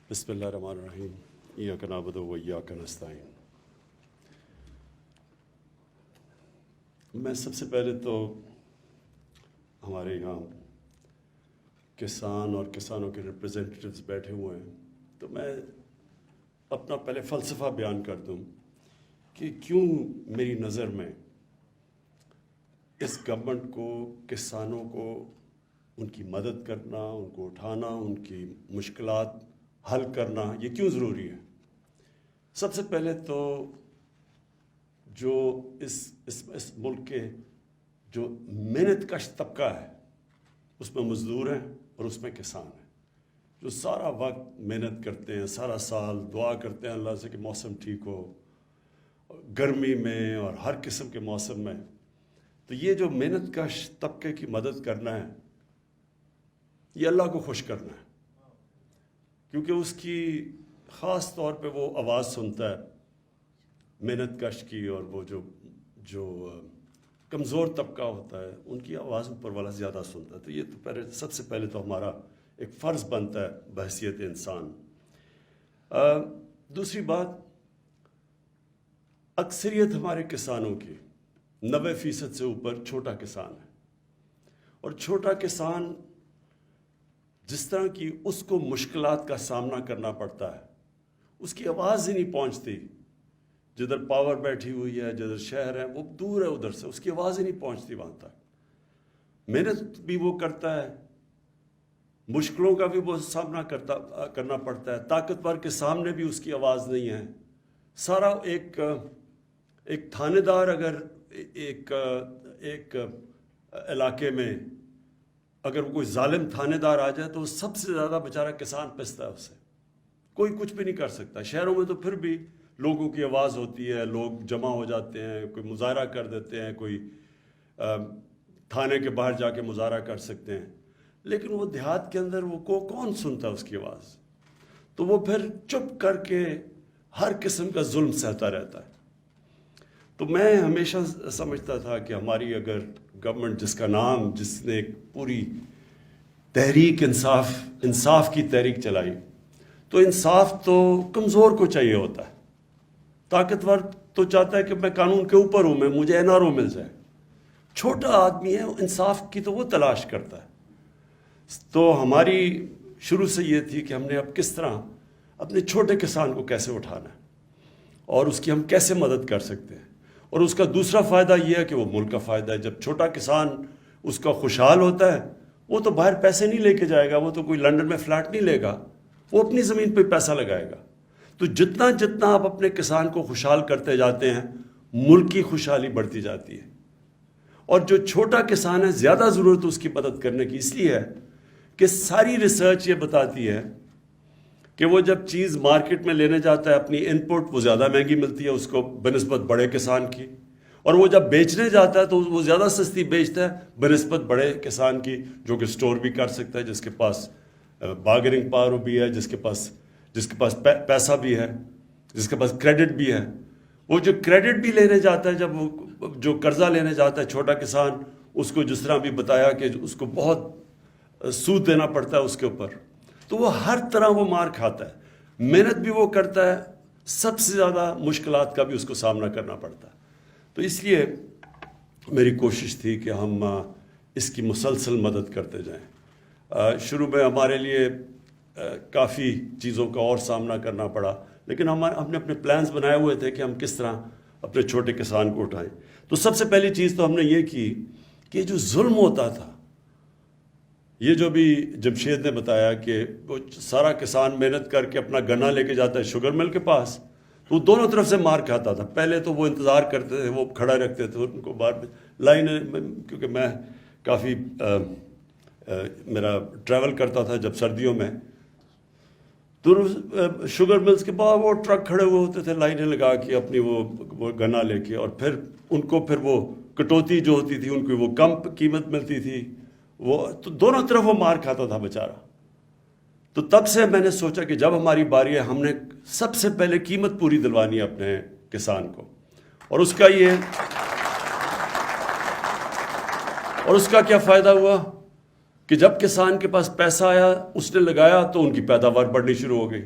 بسم اللہ الرحمن الرحیم ایاک نعبد و ایاک نستعین۔ میں سب سے پہلے تو ہمارے یہاں کسان اور کسانوں کے ریپریزنٹیٹیوز بیٹھے ہوئے ہیں، تو میں اپنا پہلے فلسفہ بیان کر دوں کہ کیوں میری نظر میں اس گورنمنٹ کو کسانوں کو ان کی مدد کرنا، ان کو اٹھانا، ان کی مشکلات حل کرنا یہ کیوں ضروری ہے۔ سب سے پہلے تو جو اس ملک کے جو محنت کش طبقہ ہے اس میں مزدور ہیں اور اس میں کسان ہیں، جو سارا وقت محنت کرتے ہیں، سارا سال دعا کرتے ہیں اللہ سے کہ موسم ٹھیک ہو، گرمی میں اور ہر قسم کے موسم میں۔ تو یہ جو محنت کش طبقے کی مدد کرنا ہے یہ اللہ کو خوش کرنا ہے، کیونکہ اس کی خاص طور پہ وہ آواز سنتا ہے محنت کش کی، اور وہ جو کمزور طبقہ ہوتا ہے ان کی آواز اوپر والا زیادہ سنتا ہے۔ تو یہ تو سب سے پہلے تو ہمارا ایک فرض بنتا ہے بحیثیت انسان۔ دوسری بات، اکثریت ہمارے کسانوں کی 90% سے اوپر چھوٹا کسان ہے، اور چھوٹا کسان جس طرح کی اس کو مشکلات کا سامنا کرنا پڑتا ہے اس کی آواز ہی نہیں پہنچتی۔ جدھر پاور بیٹھی ہوئی ہے، جدھر شہر ہے وہ دور ہے، ادھر سے اس کی آواز ہی نہیں پہنچتی وہاں تک۔ محنت بھی وہ کرتا ہے، مشکلوں کا بھی وہ سامنا کرنا پڑتا ہے، طاقتور کے سامنے بھی اس کی آواز نہیں ہے۔ سارا ایک تھانے دار اگر ایک علاقے میں اگر کوئی ظالم تھانے دار آ جائے تو وہ سب سے زیادہ بیچارہ کسان پستا ہے، اس سے کوئی کچھ بھی نہیں کر سکتا۔ شہروں میں تو پھر بھی لوگوں کی آواز ہوتی ہے، لوگ جمع ہو جاتے ہیں، کوئی مظاہرہ کر دیتے ہیں، کوئی تھانے کے باہر جا کے مظاہرہ کر سکتے ہیں، لیکن وہ دیہات کے اندر وہ کون سنتا ہے اس کی آواز؟ تو وہ پھر چپ کر کے ہر قسم کا ظلم سہتا رہتا ہے۔ تو میں ہمیشہ سمجھتا تھا کہ ہماری اگر گورنمنٹ جس نے ایک پوری تحریک انصاف کی تحریک چلائی، تو انصاف تو کمزور کو چاہیے ہوتا ہے، طاقتور تو چاہتا ہے کہ میں قانون کے اوپر ہوں، مجھے NRO مل جائے۔ چھوٹا آدمی ہے، انصاف کی تو وہ تلاش کرتا ہے۔ تو ہماری شروع سے یہ تھی کہ ہم نے اب کس طرح اپنے چھوٹے کسان کو کیسے اٹھانا ہے اور اس کی ہم کیسے مدد کر سکتے ہیں۔ اور اس کا دوسرا فائدہ یہ ہے کہ وہ ملک کا فائدہ ہے۔ جب چھوٹا کسان اس کا خوشحال ہوتا ہے، وہ تو باہر پیسے نہیں لے کے جائے گا، وہ تو کوئی لنڈن میں فلیٹ نہیں لے گا، وہ اپنی زمین پہ پیسہ لگائے گا۔ تو جتنا آپ اپنے کسان کو خوشحال کرتے جاتے ہیں، ملک کی خوشحالی بڑھتی جاتی ہے۔ اور جو چھوٹا کسان ہے زیادہ ضرورت اس کی مدد کرنے کی اس لیے ہے کہ ساری ریسرچ یہ بتاتی ہے کہ وہ جب چیز مارکیٹ میں لینے جاتا ہے اپنی ان پٹ، وہ زیادہ مہنگی ملتی ہے اس کو بنسبت بڑے کسان کی، اور وہ جب بیچنے جاتا ہے تو وہ زیادہ سستی بیچتا ہے بنسبت بڑے کسان کی، جو کہ سٹور بھی کر سکتا ہے، جس کے پاس بارگیننگ پاور بھی ہے، جس کے پاس پیسہ بھی ہے، جس کے پاس کریڈٹ بھی ہے۔ وہ جو کریڈٹ بھی لینے جاتا ہے، جب وہ جو قرضہ لینے جاتا ہے چھوٹا کسان، اس کو جس طرح بھی بتایا کہ اس کو بہت سود دینا پڑتا ہے اس کے اوپر، تو وہ ہر طرح وہ مار کھاتا ہے۔ محنت بھی وہ کرتا ہے، سب سے زیادہ مشکلات کا بھی اس کو سامنا کرنا پڑتا ہے۔ تو اس لیے میری کوشش تھی کہ ہم اس کی مسلسل مدد کرتے جائیں۔ شروع میں ہمارے لیے کافی چیزوں کا اور سامنا کرنا پڑا، لیکن ہم نے اپنے پلانز بنائے ہوئے تھے کہ ہم کس طرح اپنے چھوٹے کسان کو اٹھائیں۔ تو سب سے پہلی چیز تو ہم نے یہ کی کہ جو ظلم ہوتا تھا، یہ جو بھی جمشید نے بتایا کہ وہ سارا کسان محنت کر کے اپنا گنا لے کے جاتا ہے شوگر مل کے پاس، تو وہ دونوں طرف سے مار کھاتا تھا۔ پہلے تو وہ انتظار کرتے تھے، وہ کھڑا رکھتے تھے ان کو باہر لائن، کیونکہ میں کافی میرا ٹریول کرتا تھا جب سردیوں میں، تو شوگر ملز کے بعد وہ ٹرک کھڑے ہوئے ہوتے تھے لائنیں لگا کے اپنی وہ گنا لے کے، اور پھر ان کو پھر وہ کٹوتی جو ہوتی تھی ان کی وہ کم قیمت ملتی تھی، وہ تو دونوں طرف وہ مار کھاتا تھا بیچارہ۔ تو تب سے میں نے سوچا کہ جب ہماری باری ہے ہم نے سب سے پہلے قیمت پوری دلوانی ہے اپنے کسان کو، اور اس کا کیا فائدہ ہوا کہ جب کسان کے پاس پیسہ آیا، اس نے لگایا تو ان کی پیداوار بڑھنی شروع ہو گئی۔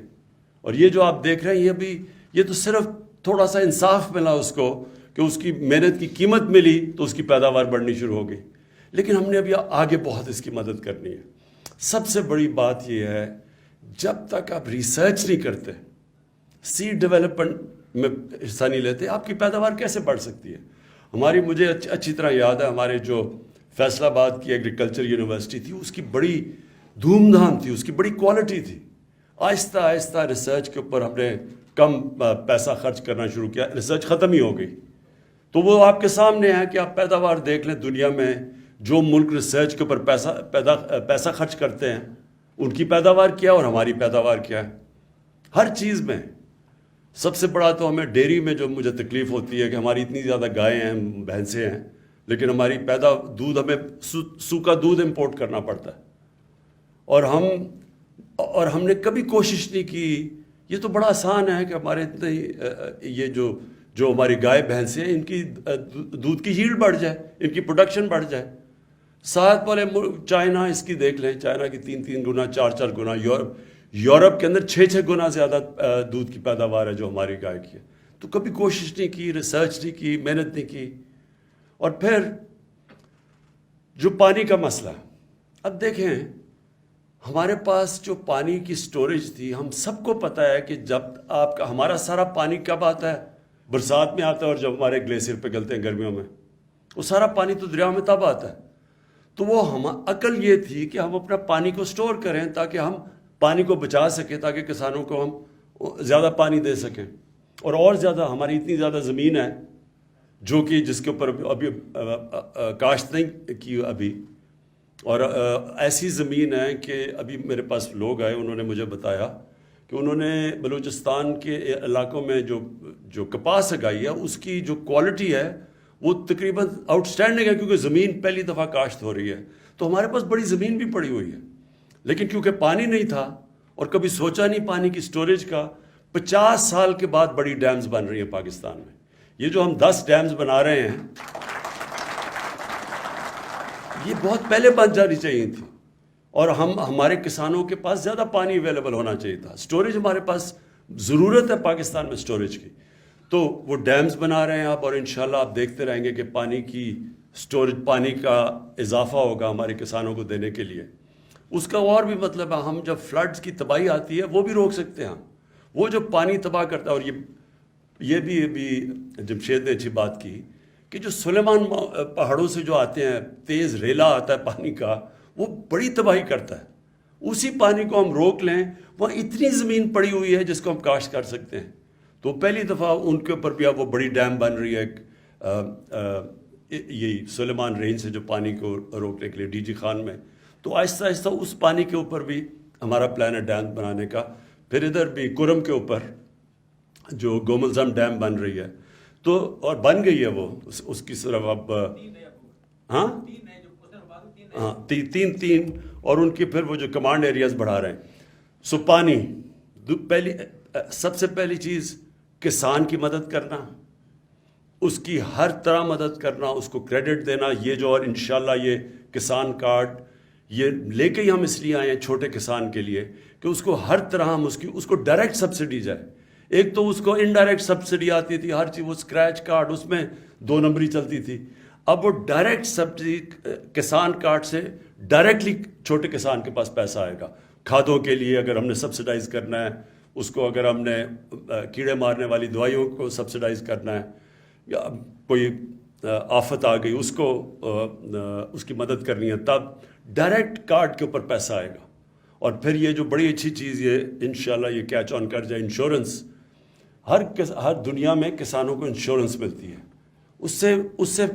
اور یہ جو آپ دیکھ رہے ہیں یہ تو صرف تھوڑا سا انصاف ملا اس کو کہ اس کی محنت کی قیمت ملی تو اس کی پیداوار بڑھنی شروع ہو گئی. لیکن ہم نے ابھی آگے بہت اس کی مدد کرنی ہے. سب سے بڑی بات یہ ہے جب تک آپ ریسرچ نہیں کرتے, سیڈ ڈیولپمنٹ میں حصہ نہیں لیتے, آپ کی پیداوار کیسے بڑھ سکتی ہے؟ مجھے اچھی طرح یاد ہے ہمارے جو فیصل آباد کی ایگریکلچر یونیورسٹی تھی, اس کی بڑی دھوم دھام تھی, اس کی بڑی کوالٹی تھی. آہستہ آہستہ ریسرچ کے اوپر ہم نے کم پیسہ خرچ کرنا شروع کیا, ریسرچ ختم ہی ہو گئی. تو وہ آپ کے سامنے ہے کہ آپ پیداوار دیکھ لیں, دنیا میں جو ملک ریسرچ کے اوپر پیسہ خرچ کرتے ہیں ان کی پیداوار کیا اور ہماری پیداوار کیا ہے. ہر چیز میں سب سے بڑا تو ہمیں ڈیری میں جو مجھے تکلیف ہوتی ہے کہ ہماری اتنی زیادہ گائیں ہیں, بھینسیں ہیں, لیکن ہماری دودھ ہمیں سوکھا دودھ امپورٹ کرنا پڑتا ہے. اور ہم نے کبھی کوشش نہیں کی. یہ تو بڑا آسان ہے کہ ہمارے یہ جو ہماری گائے بھینسیں ہیں ان کی دودھ کی ییلڈ بڑھ جائے, ان کی پروڈکشن بڑھ جائے. ساتھ والے چائنا اس کی دیکھ لیں, چائنا کی 3 گنا 4 گنا, یورپ کے اندر 6 گنا زیادہ دودھ کی پیداوار ہے جو ہماری گائے کی ہے. تو کبھی کوشش نہیں کی, ریسرچ نہیں کی, محنت نہیں کی. اور پھر جو پانی کا مسئلہ, اب دیکھیں ہمارے پاس جو پانی کی سٹوریج تھی, ہم سب کو پتہ ہے کہ جب ہمارا سارا پانی کب آتا ہے, برسات میں آتا ہے, اور جب ہمارے گلیشیئر پگھلتے ہیں گرمیوں میں, وہ سارا پانی تو دریا میں تب آتا ہے. تو وہ عقل یہ تھی کہ ہم اپنا پانی کو سٹور کریں تاکہ ہم پانی کو بچا سکیں, تاکہ کسانوں کو ہم زیادہ پانی دے سکیں. اور زیادہ ہماری اتنی زیادہ زمین ہے جو کہ جس کے اوپر ابھی کاشت نہیں کی ابھی, اور ایسی زمین ہے کہ ابھی میرے پاس لوگ آئے, انہوں نے مجھے بتایا کہ انہوں نے بلوچستان کے علاقوں میں جو کپاس اگائی ہے اس کی جو کوالٹی ہے وہ تقریباً آؤٹ اسٹینڈنگ ہے, کیونکہ زمین پہلی دفعہ کاشت ہو رہی ہے. تو ہمارے پاس بڑی زمین بھی پڑی ہوئی ہے, لیکن کیونکہ پانی نہیں تھا اور کبھی سوچا نہیں پانی کی سٹوریج کا, 50 سال کے بعد بڑی ڈیمز بن رہی ہیں پاکستان میں. یہ جو ہم 10 ڈیمز بنا رہے ہیں یہ بہت پہلے بن جانی چاہیے تھی, اور ہمارے کسانوں کے پاس زیادہ پانی اویلیبل ہونا چاہیے تھا. سٹوریج ہمارے پاس ضرورت ہے پاکستان میں سٹوریج کی, تو وہ ڈیمز بنا رہے ہیں آپ, اور انشاءاللہ آپ دیکھتے رہیں گے کہ پانی کی سٹوریج, پانی کا اضافہ ہوگا ہمارے کسانوں کو دینے کے لیے. اس کا اور بھی مطلب ہے, ہم جب فلڈز کی تباہی آتی ہے وہ بھی روک سکتے ہیں. وہ جو پانی تباہ کرتا ہے, اور یہ بھی ابھی جمشید نے اچھی بات کی کہ جو سلیمان پہاڑوں سے جو آتے ہیں, تیز ریلا آتا ہے پانی کا, وہ بڑی تباہی کرتا ہے. اسی پانی کو ہم روک لیں, وہاں اتنی زمین پڑی ہوئی ہے جس کو ہم کاشت کر سکتے ہیں. تو پہلی دفعہ ان کے اوپر بھی اب وہ بڑی ڈیم بن رہی ہے, یہی سلیمان رینج سے جو پانی کو روکنے کے لیے ڈی جی خان میں. تو آہستہ آہستہ اس پانی کے اوپر بھی ہمارا پلان ہے ڈیم بنانے کا. پھر ادھر بھی کرم کے اوپر جو گوملزم ڈیم بن رہی ہے, تو اور بن گئی ہے وہ, اس کی طرف اب ہاں 3 اور ان کی پھر وہ جو کمانڈ ایریاز بڑھا رہے ہیں. سو پانی سب سے پہلی چیز کسان کی مدد کرنا, اس کی ہر طرح مدد کرنا, اس کو کریڈٹ دینا. یہ جو, اور انشاءاللہ یہ کسان کارڈ یہ لے کے ہی ہم اس لیے آئے ہیں چھوٹے کسان کے لیے کہ اس کو ہر طرح ہم اس کو ڈائریکٹ سبسڈی جائے. ایک تو اس کو انڈائریکٹ سبسڈی آتی تھی, ہر چیز وہ اسکریچ کارڈ اس میں 2 نمبری چلتی تھی. اب وہ ڈائریکٹ سبسڈی کسان کارڈ سے ڈائریکٹلی چھوٹے کسان کے پاس پیسہ آئے گا. کھادوں کے لیے اگر ہم نے سبسڈائز کرنا ہے اس کو, اگر ہم نے کیڑے مارنے والی دوائیوں کو سبسڈائز کرنا ہے, یا کوئی آفت آ گئی اس کو اس کی مدد کرنی ہے, تب ڈائریکٹ کارڈ کے اوپر پیسہ آئے گا. اور پھر یہ جو بڑی اچھی چیز یہ انشاءاللہ یہ کیچ آن کر جائے, انشورنس. ہر دنیا میں کسانوں کو انشورنس ملتی ہے. اس سے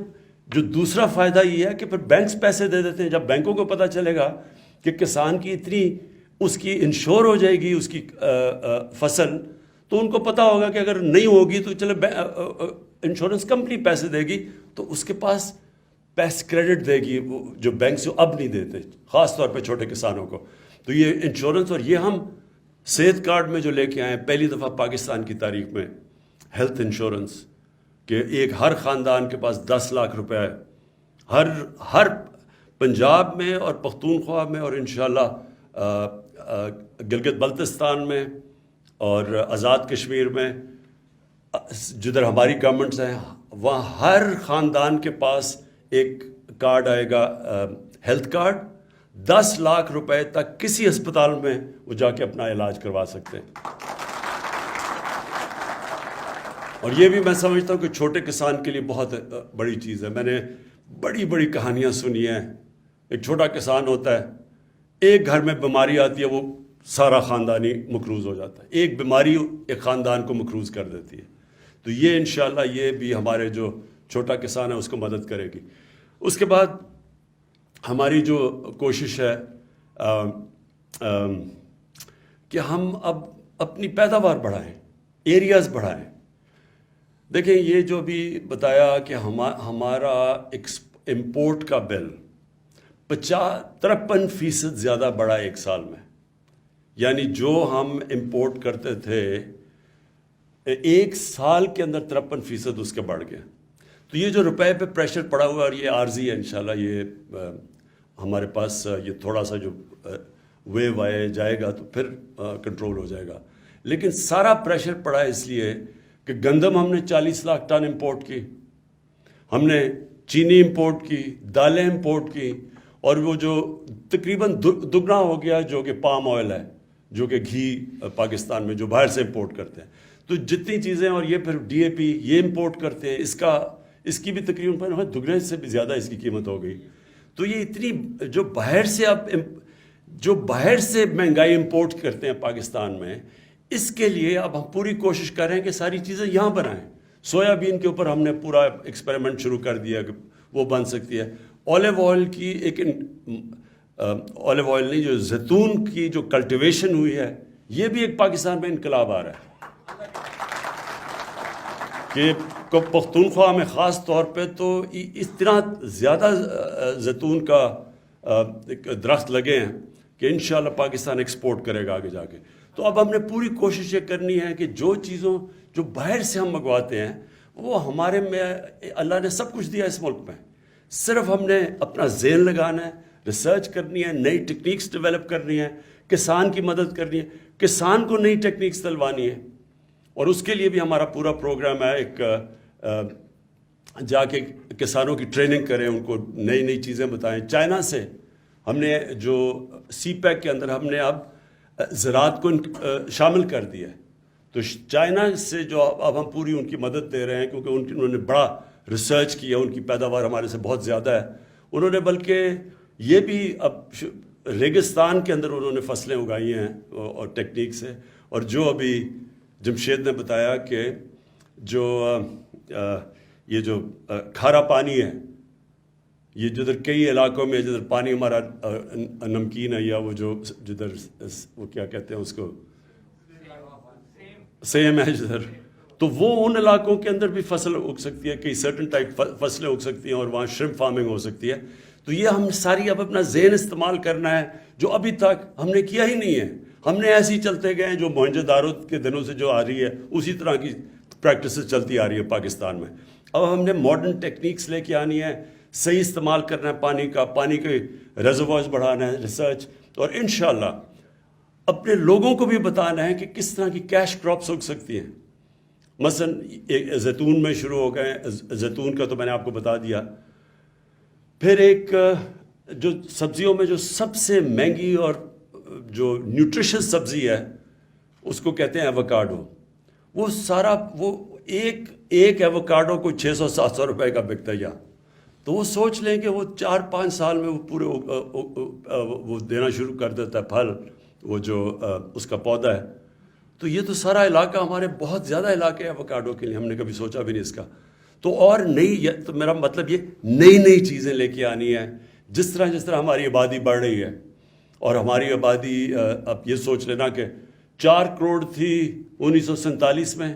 جو دوسرا فائدہ یہ ہے کہ پھر بینکس پیسے دے دیتے ہیں. جب بینکوں کو پتہ چلے گا کہ کسان کی اتنی اس کی انشور ہو جائے گی اس کی فصل, تو ان کو پتہ ہوگا کہ اگر نہیں ہوگی تو چلے انشورنس کمپنی پیسے دے گی, تو اس کے پاس پیسے کریڈٹ دے گی جو بینک سے اب نہیں دیتے, خاص طور پہ چھوٹے کسانوں کو. تو یہ انشورنس, اور یہ ہم صحت کارڈ میں جو لے کے آئے ہیں پہلی دفعہ پاکستان کی تاریخ میں, ہیلتھ انشورنس, کہ ہر خاندان کے پاس 10 لاکھ روپے ہے, ہر پنجاب میں اور پختونخوا میں, اور انشاءاللہ گلگت بلتستان میں اور آزاد کشمیر میں جدھر ہماری گورنمنٹس ہیں وہاں ہر خاندان کے پاس ایک کارڈ آئے گا، ہیلتھ کارڈ، 10 لاکھ روپے تک کسی ہسپتال میں وہ جا کے اپنا علاج کروا سکتے ہیں۔ اور یہ بھی میں سمجھتا ہوں کہ چھوٹے کسان کے لیے بہت بڑی چیز ہے۔ میں نے بڑی بڑی کہانیاں سنی ہیں، ایک چھوٹا کسان ہوتا ہے، ایک گھر میں بیماری آتی ہے، وہ سارا خاندانی مقروض ہو جاتا ہے، ایک بیماری ایک خاندان کو مقروض کر دیتی ہے۔ تو یہ انشاءاللہ یہ بھی ہمارے جو چھوٹا کسان ہے اس کو مدد کرے گی۔ اس کے بعد ہماری جو کوشش ہے کہ ہم اب اپنی پیداوار بڑھائیں، ایریاز بڑھائیں۔ دیکھیں یہ جو بھی بتایا کہ ہمارا امپورٹ کا بل 53% زیادہ بڑھا ایک سال میں، یعنی جو ہم امپورٹ کرتے تھے ایک سال کے اندر 53% اس کے بڑھ گیا۔ تو یہ جو روپے پہ پریشر پڑا ہوا اور یہ عارضی ہے، انشاءاللہ یہ ہمارے پاس یہ تھوڑا سا جو ویو آئے جائے گا تو پھر کنٹرول ہو جائے گا۔ لیکن سارا پریشر پڑا ہے اس لیے کہ گندم ہم نے 40 لاکھ ٹن امپورٹ کی، ہم نے چینی امپورٹ کی، دالیں امپورٹ کی، اور وہ جو تقریباً دگنا ہو گیا جو کہ پام آئل ہے، جو کہ گھی پاکستان میں جو باہر سے امپورٹ کرتے ہیں۔ تو جتنی چیزیں، اور یہ پھر ڈی اے پی یہ امپورٹ کرتے ہیں، اس کی بھی تقریباً دگنے سے بھی زیادہ اس کی قیمت ہو گئی۔ تو یہ اتنی جو باہر سے مہنگائی امپورٹ کرتے ہیں پاکستان میں، اس کے لیے اب ہم پوری کوشش کر رہے ہیں کہ ساری چیزیں یہاں بنائیں۔ سویا بین کے اوپر ہم نے پورا ایکسپیریمنٹ شروع کر دیا کہ وہ بن سکتی ہے۔ اولیو آئل کی اولیو آئل نہیں، جو زیتون کی جو کلٹیویشن ہوئی ہے، یہ بھی ایک پاکستان میں انقلاب آ رہا ہے کہ پختونخوا میں خاص طور پہ تو اتنا زیادہ زیتون کا درخت لگے ہیں کہ انشاءاللہ پاکستان ایکسپورٹ کرے گا آگے جا کے۔ تو اب ہم نے پوری کوشش یہ کرنی ہے کہ جو باہر سے ہم منگواتے ہیں وہ ہمارے میں اللہ نے سب کچھ دیا اس ملک میں، صرف ہم نے اپنا ذہن لگانا ہے، ریسرچ کرنی ہے، نئی ٹیکنیکس ڈیولپ کرنی ہے، کسان کی مدد کرنی ہے، کسان کو نئی ٹیکنیکس دلوانی ہے۔ اور اس کے لیے بھی ہمارا پورا پروگرام ہے، ایک جا کے کسانوں کی ٹریننگ کریں، ان کو نئی نئی چیزیں بتائیں۔ چائنا سے ہم نے جو سی پیک کے اندر ہم نے اب زراعت کو شامل کر دیا ہے، تو چائنا سے جو اب ہم پوری ان کی مدد دے رہے ہیں، کیونکہ انہوں نے بڑا ریسرچ کیا، ان کی پیداوار ہمارے سے بہت زیادہ ہے۔ انہوں نے بلکہ یہ بھی اب ریگستان کے اندر انہوں نے فصلیں اگائی ہیں اور ٹیکنیک سے، اور جو ابھی جمشید نے بتایا کہ یہ جو کھارا پانی ہے، یہ جدھر کئی علاقوں میں جدھر پانی ہمارا نمکین ہے، یا وہ جدھر وہ کیا کہتے ہیں اس کو، سیم ہے جدھر، تو وہ ان علاقوں کے اندر بھی فصل اگ سکتی ہے، کئی سرٹن ٹائپ فصلیں اگ سکتی ہیں، اور وہاں شرمپ فارمنگ ہو سکتی ہے۔ تو یہ ہم ساری اب اپنا ذہن استعمال کرنا ہے، جو ابھی تک ہم نے کیا ہی نہیں ہے۔ ہم نے ایسے ہی چلتے گئے ہیں، جو موہنجو دارو کے دنوں سے جو آ رہی ہے اسی طرح کی پریکٹسز چلتی آ رہی ہے پاکستان میں۔ اب ہم نے ماڈرن ٹیکنیکس لے کے آنی ہے، صحیح استعمال کرنا ہے پانی کے ریزروائرز بڑھانا ہے، ریسرچ، اور انشاءاللہ اپنے لوگوں کو بھی بتانا ہے کہ کس طرح کی کیش کراپس اگ سکتی ہیں۔ مثلا زیتون میں شروع ہو گئے، زیتون کا تو میں نے آپ کو بتا دیا۔ پھر ایک جو سبزیوں میں جو سب سے مہنگی اور جو نیوٹریشس سبزی ہے اس کو کہتے ہیں ایووکاڈو۔ وہ ایک ایووکاڈو کو 600-700 روپے کا بکتا ہے یہاں۔ تو وہ سوچ لیں کہ وہ 4-5 سال میں وہ پورے وہ دینا شروع کر دیتا ہے پھل، وہ جو اس کا پودا ہے۔ تو یہ تو سارا علاقہ ہمارے بہت زیادہ علاقے ہیں ایووکاڈو کے لیے، ہم نے کبھی سوچا بھی نہیں اس کا۔ تو اور تو میرا مطلب یہ نئی چیزیں لے کے آنی ہے، جس طرح ہماری آبادی بڑھ رہی ہے، اور ہماری آبادی اب یہ سوچ لینا کہ 4 کروڑ تھی 1947 میں،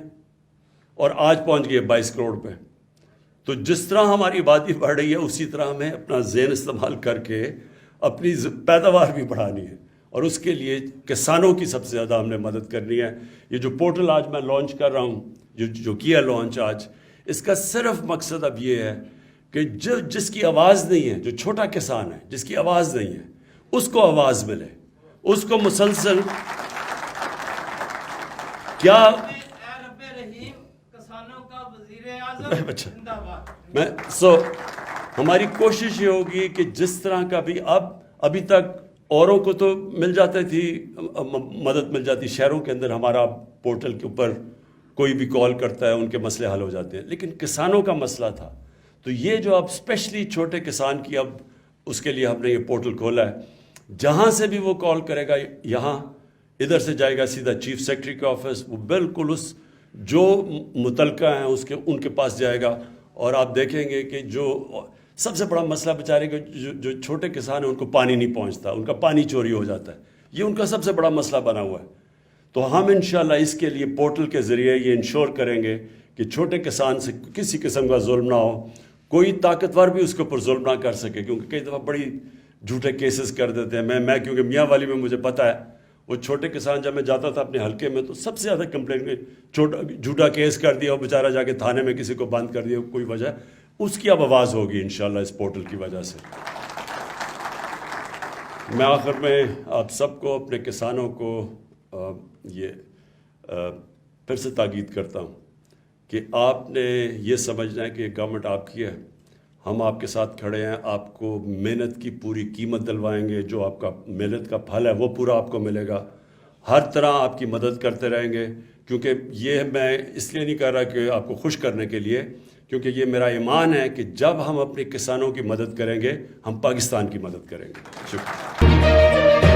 اور آج پہنچ گئی ہے 22 کروڑ پہ۔ تو جس طرح ہماری آبادی بڑھ رہی ہے اسی طرح ہمیں اپنا ذہن استعمال کر کے اپنی پیداوار بھی بڑھانی ہے، اور اس کے لیے کسانوں کی سب سے زیادہ ہم نے مدد کرنی ہے۔ یہ جو پورٹل آج میں لانچ کر رہا ہوں، جو کیا لانچ آج، اس کا صرف مقصد اب یہ ہے کہ جس کی آواز نہیں ہے، جو چھوٹا کسان ہے جس کی آواز نہیں ہے، اس کو آواز ملے، اس کو مسلسل کیا رب رحیم کسانوں کا وزیر اعظم اچھا زندہ باد. میں ہماری کوشش یہ ہوگی کہ جس طرح کا بھی ابھی تک اوروں کو تو مل جاتی تھی مدد مل جاتی، شہروں کے اندر ہمارا پورٹل کے اوپر کوئی بھی کال کرتا ہے ان کے مسئلے حل ہو جاتے ہیں، لیکن کسانوں کا مسئلہ تھا تو یہ جو اب اسپیشلی چھوٹے کسان کی اب اس کے لیے ہم نے یہ پورٹل کھولا ہے، جہاں سے بھی وہ کال کرے گا یہاں ادھر سے جائے گا سیدھا چیف سیکرٹری کے آفس، وہ بالکل اس جو متعلقہ ہیں ان کے پاس جائے گا. اور آپ دیکھیں گے کہ جو سب سے بڑا مسئلہ بیچارے کے جو چھوٹے کسان ہیں ان کو پانی نہیں پہنچتا، ان کا پانی چوری ہو جاتا ہے، یہ ان کا سب سے بڑا مسئلہ بنا ہوا ہے. تو ہم انشاءاللہ اس کے لیے پورٹل کے ذریعے یہ انشور کریں گے کہ چھوٹے کسان سے کسی قسم کا ظلم نہ ہو، کوئی طاقتور بھی اس کے اوپر ظلم نہ کر سکے، کیونکہ کئی دفعہ بڑی جھوٹے کیسز کر دیتے ہیں. میں کیونکہ میاں والی میں مجھے پتہ ہے وہ چھوٹے کسان جب میں جاتا تھا اپنے حلقے میں تو سب سے زیادہ کمپلین جھوٹا کیس کر دیا، وہ بیچارہ جا کے تھانے میں کسی کو بند کر دیا کوئی وجہ، اس کی اب آواز ہوگی انشاءاللہ اس پورٹل کی وجہ سے. میں آخر میں آپ سب کو اپنے کسانوں کو یہ پھر سے تاکید کرتا ہوں کہ آپ نے یہ سمجھنا ہے کہ گورنمنٹ آپ کی ہے، ہم آپ کے ساتھ کھڑے ہیں، آپ کو محنت کی پوری قیمت دلوائیں گے، جو آپ کا محنت کا پھل ہے وہ پورا آپ کو ملے گا، ہر طرح آپ کی مدد کرتے رہیں گے. کیونکہ یہ میں اس لیے نہیں کر رہا کہ آپ کو خوش کرنے کے لیے، کیونکہ یہ میرا ایمان ہے کہ جب ہم اپنے کسانوں کی مدد کریں گے ہم پاکستان کی مدد کریں گے. شکریہ.